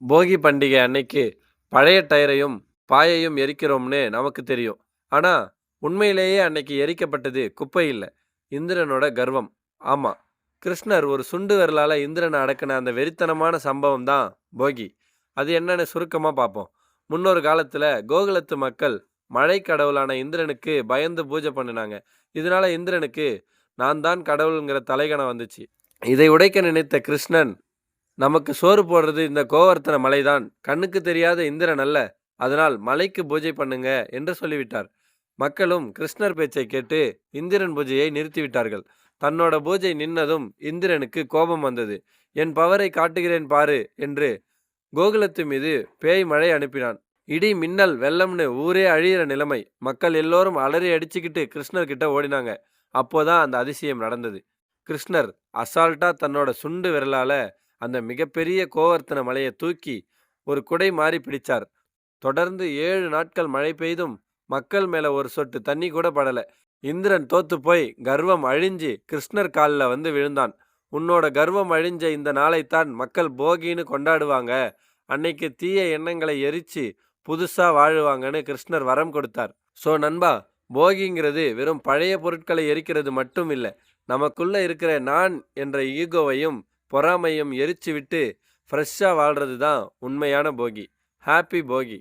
போகி பண்டிகை அன்னைக்கு பழைய டயரையும் பாயையும் எரிக்கிறோம்னு நமக்கு தெரியும். ஆனா உண்மையிலேயே அன்னைக்கு எரிக்கப்பட்டது குப்பை இல்ல, இந்திரனோட கர்வம். ஆமா, கிருஷ்ணர் ஒரு சுண்டு விரலால இந்திரனை அடக்குன அந்த வெறித்தனமான சம்பவம் தான் போகி. அது என்னன்னு சுருக்கமா பார்ப்போம். முன்னொரு காலத்துல கோகுலத்து மக்கள் மழை கடவுளான இந்திரனுக்கு பயந்து பூஜை பண்ணினாங்க. இதனால இந்திரனுக்கு நான் தான் கடவுளுங்கிற தலைகணம் வந்துச்சு. இதை உடைக்க நினைத்த கிருஷ்ணன், நமக்கு சோறு போடுறது இந்த கோவர்த்தன மலைதான், கண்ணுக்கு தெரியாத இந்திரன் அல்ல, அதனால் மலைக்கு பூஜை பண்ணுங்க என்று சொல்லிவிட்டார். மக்களும் கிருஷ்ணர் பேச்சை கேட்டு இந்திரன் பூஜையை நிறுத்திவிட்டார்கள். தன்னோட பூஜை நின்னதும் இந்திரனுக்கு கோபம் வந்தது. என் பவரை காட்டுகிறேன் பாரு என்று கோகுலத்து மீது பேய் மழை அனுப்பினான். இடி மின்னல் வெள்ளம்னு ஊரே அழியிற நிலைமை. மக்கள் எல்லோரும் அலறி அடிச்சுக்கிட்டு கிருஷ்ணர் கிட்ட ஓடினாங்க. அப்போதான் அந்த அதிசயம் நடந்தது. கிருஷ்ணர் அசால்ட்டா தன்னோட சுண்டு விரலால அந்த மிகப்பெரிய கோவர்த்தன மலையை தூக்கி ஒரு குடை மாறி பிடிச்சார். தொடர்ந்து 7 நாட்கள் மழை பெய்தும் மக்கள் மேல ஒரு சொட்டு தண்ணி கூட படல. இந்திரன் தோத்து போய் கர்வம் அழிஞ்சு கிருஷ்ணர் காலில் வந்து விழுந்தான். உன்னோட கர்வம் அழிஞ்ச இந்த நாளைத்தான் மக்கள் போகின்னு கொண்டாடுவாங்க. அன்னைக்கு தீய எண்ணங்களை எரிச்சு புதுசா வாழுவாங்கன்னு கிருஷ்ணர் வரம் கொடுத்தார். ஸோ நண்பா, போகிங்கிறது வெறும் பழைய பொருட்களை எரிக்கிறது மட்டும் இல்லை, நமக்குள்ள இருக்கிற நான் என்ற ஈகோவையும் பொறாமையும் எரிச்சு விட்டு ஃப்ரெஷ்ஷாக வாழ்றது தான் உண்மையான போகி. ஹாப்பி போகி.